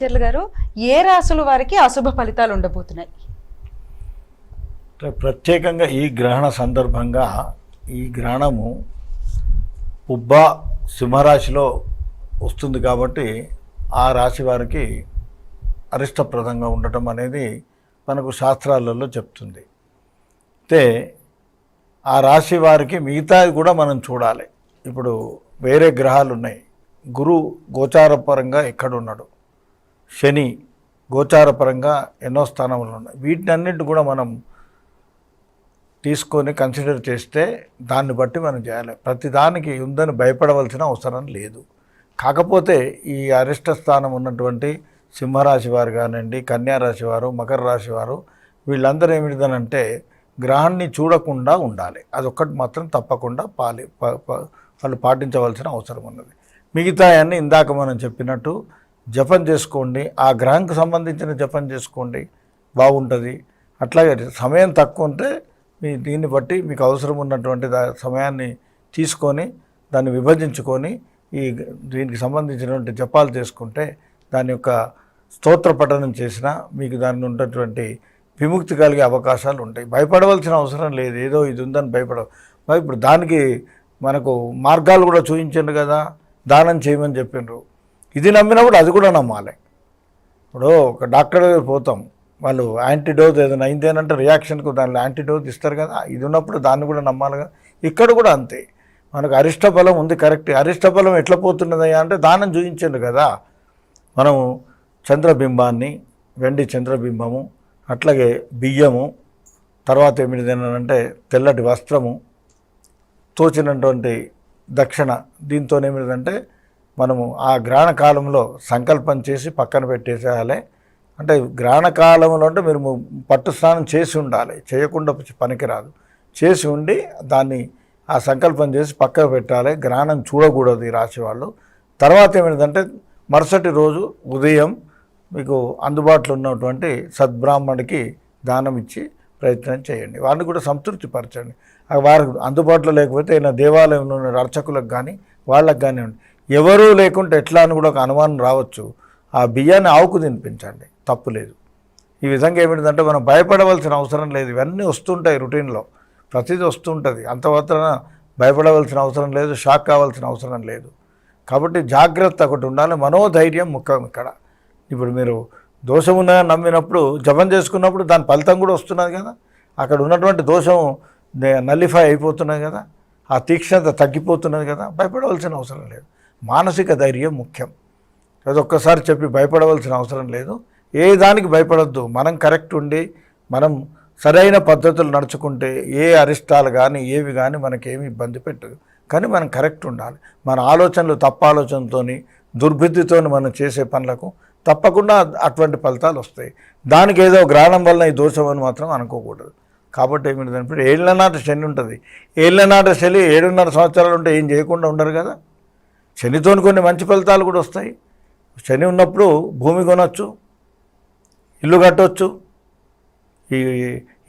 చర్ల గారు, ఏ రాశుల వారికి అశుభ ఫలితాలు ఉండబోతున్నాయి? ప్రత్యేకంగా ఈ గ్రహణ సందర్భంగా ఈ గ్రహణము ఉబ్బ సింహరాశిలో వస్తుంది కాబట్టి ఆ రాశి వారికి అరిష్టప్రదంగా ఉండటం అనేది మనకు శాస్త్రాలలో చెప్తుంది. అయితే ఆ రాశి వారికి మిగతాది కూడా మనం చూడాలి. ఇప్పుడు వేరే గ్రహాలు ఉన్నాయి. గురు గోచారపరంగా ఎక్కడున్నాడు, శని గోచారపరంగా ఎన్నో స్థానంలో ఉన్నాయి. వీటినన్నిటి కూడా మనం తీసుకొని కన్సిడర్ చేస్తే దాన్ని బట్టి మనం చేయాలి. ప్రతిదానికి ఉందని భయపడవలసిన అవసరం లేదు. కాకపోతే ఈ అరిష్ట స్థానం ఉన్నటువంటి సింహరాశి వారు కానివ్వండి, కన్యారాశి వారు, మకర రాశి వారు, వీళ్ళందరూ ఏమిటిదనంటే గ్రహాన్ని చూడకుండా ఉండాలి. అదొక్కటి మాత్రం తప్పకుండా వాళ్ళు పాటించవలసిన అవసరం ఉన్నది. మిగతా అన్నీ ఇందాక మనం చెప్పినట్టు జపం చేసుకోండి, ఆ గ్రహంకు సంబంధించిన జపం చేసుకోండి, బాగుంటుంది. అట్లాగే సమయం తక్కువ ఉంటే దీన్ని బట్టి మీకు అవసరం ఉన్నటువంటి సమయాన్ని తీసుకొని దాన్ని విభజించుకొని దీనికి సంబంధించినటువంటి జపాలు చేసుకుంటే దాని యొక్క స్తోత్ర పఠనం చేసినా మీకు దాని ఉన్నటువంటి విముక్తి కలిగే అవకాశాలు ఉంటాయి. భయపడవలసిన అవసరం లేదు. ఏదో ఇది ఉందని ఇప్పుడు దానికి మనకు మార్గాలు కూడా చూపించండు కదా, దానం చేయమని చెప్పిండ్రు. ఇది నమ్మినప్పుడు అది కూడా నమ్మాలి. ఇప్పుడు ఒక డాక్టర్ దగ్గర పోతాం, వాళ్ళు యాంటీడోజ్ ఏదైనా అయిందేనంటే రియాక్షన్కు దానిలో యాంటీడోజ్ ఇస్తారు కదా, ఇది ఉన్నప్పుడు దాన్ని కూడా నమ్మాలి కదా. ఇక్కడ కూడా అంతే, మనకు అరిష్ట బలం ఉంది, కరెక్ట్. అరిష్ట బలం ఎట్లా పోతున్నదయ్యా అంటే దానం చూపించండు కదా. మనము చంద్రబింబాన్ని, వెండి చంద్రబింబము, అట్లాగే బియ్యము, తర్వాత ఏమిటిదేనంటే తెల్లటి వస్త్రము, తోచినటువంటి దక్షిణ, దీంతో ఏమిటిదంటే మనము ఆ గ్రహణ కాలంలో సంకల్పం చేసి పక్కన పెట్టేసేయాలి. అంటే గ్రహణ కాలంలో అంటే మీరు పట్టు స్నానం చేసి ఉండాలి, చేయకుండా పనికిరాదు. చేసి ఉండి దాన్ని ఆ సంకల్పం చేసి పక్కన పెట్టాలి. గ్రహణం చూడకూడదు ఈ రాశి వాళ్ళు. తర్వాత ఏమిటంటే మరుసటి రోజు ఉదయం మీకు అందుబాటులో ఉన్నటువంటి సద్బ్రాహ్మణుడికి దానం ఇచ్చి ప్రయత్నం చేయండి. వారిని కూడా సంతృప్తిపరచండి. వారికి అందుబాటులో లేకపోతే ఏదైనా దేవాలయంలో ఉన్న అర్చకులకు కానీ వాళ్ళకు కానివ్వండి. ఎవరూ లేకుంటే ఎట్లా అని కూడా ఒక అనుమానం రావచ్చు. ఆ బియ్యాన్ని ఆవుకు తినిపించండి, తప్పు లేదు. ఈ విధంగా ఏమిటంటే మనం భయపడవలసిన అవసరం లేదు. ఇవన్నీ వస్తుంటాయి రొటీన్లో, ప్రతిదీ వస్తుంటుంది. అంత మాత్రాన భయపడవలసిన అవసరం లేదు, షాక్ కావాల్సిన అవసరం లేదు. కాబట్టి జాగ్రత్త ఒకటి ఉండాలి, మనోధైర్యం ముఖ్యం ఇక్కడ. ఇప్పుడు మీరు దోషం ఉన్నదని నమ్మినప్పుడు జపం చేసుకున్నప్పుడు దాని ఫలితం కూడా వస్తున్నది కదా. అక్కడ ఉన్నటువంటి దోషం నల్లిఫై అయిపోతున్నది కదా, ఆ తీక్షణత తగ్గిపోతున్నది కదా. భయపడవలసిన అవసరం లేదు. మానసిక ధైర్యం ముఖ్యం. అది ఒక్కసారి చెప్పి భయపడవలసిన అవసరం లేదు. ఏ దానికి భయపడద్దు. మనం కరెక్ట్ ఉండి మనం సరైన పద్ధతులు నడుచుకుంటే ఏ అరిష్టాలు కానీ ఏవి కానీ మనకేమి ఇబ్బంది పెట్టదు. కానీ మనం కరెక్ట్ ఉండాలి. మన ఆలోచనలు తప్పు ఆలోచనతో దుర్బుద్ధితో మనం చేసే పనులకు తప్పకుండా అటువంటి ఫలితాలు వస్తాయి. దానికి ఏదో గ్రహణం వలన ఈ దోషం అని మాత్రం అనుకోకూడదు. కాబట్టి ఏమిటంటే ఏళ్లనాట శని ఉంటుంది. ఏళ్లనాట శని 7.5 సంవత్సరాలు ఉంటే ఏం చేయకుండా ఉండరు కదా. శనితో కొన్ని మంచి ఫలితాలు కూడా వస్తాయి. శని ఉన్నప్పుడు భూమి కొనవచ్చు, ఇల్లు కట్టవచ్చు, ఈ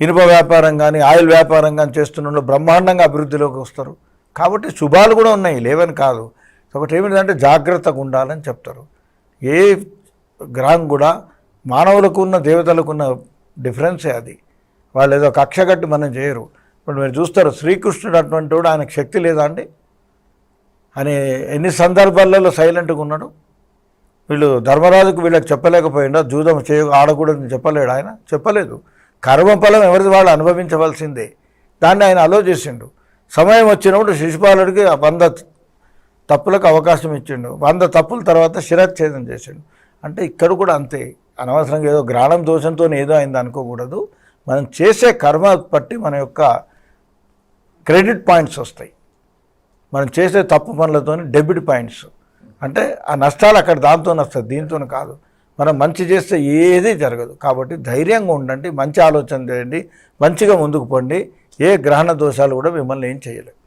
ఇనుప వ్యాపారం కానీ ఆయిల్ వ్యాపారం కానీ చేస్తున్న బ్రహ్మాండంగా అభివృద్ధిలోకి వస్తారు. కాబట్టి శుభాలు కూడా ఉన్నాయి, లేవని కాదు. ఒకటి ఏమిటంటే జాగ్రత్తగా ఉండాలని చెప్తారు. ఏ గ్రహం కూడా మానవులకు ఉన్న దేవతలకు ఉన్న డిఫరెన్సే అది. వాళ్ళు ఏదో కక్ష కట్టి మనం చేయరు. ఇప్పుడు మీరు చూస్తారు, శ్రీకృష్ణుడు అటువంటి వాడు, ఆయనకు శక్తి లేదా అండి అని ఎన్ని సందర్భాలలో సైలెంట్గా ఉన్నాడు. వీళ్ళు ధర్మరాజుకు వీళ్ళకి చెప్పలేకపోయిండా, జూదం ఆడకూడదని చెప్పలేడు ఆయన, చెప్పలేదు. కర్మఫలం ఎవరిది వాళ్ళు అనుభవించవలసిందే. దాన్ని ఆయన అలో చేసిండు. సమయం వచ్చినప్పుడు శిశుపాలుడికి 100 తప్పులకు అవకాశం ఇచ్చిండు. 100 తప్పుల తర్వాత శిరచ్ఛేదం చేసిండు. అంటే ఇక్కడ కూడా అంతే. అనవసరంగా ఏదో గ్రహణం దోషంతో ఏదో అయింది అనుకోకూడదు. మనం చేసే కర్మ బట్టి మన యొక్క క్రెడిట్ పాయింట్స్ వస్తాయి. మనం చేసే తప్పు పనులతో డెబిట్ పాయింట్స్. అంటే ఆ నష్టాలు అక్కడ దాంతో వస్తాయి, దీంతో కాదు. మనం మంచి చేస్తే ఏది జరగదు. కాబట్టి ధైర్యంగా ఉండండి, మంచి ఆలోచన చేయండి, మంచిగా ముందుకు పోండి. ఏ గ్రహణ దోషాలు కూడా మిమ్మల్ని ఏం చేయలేవు.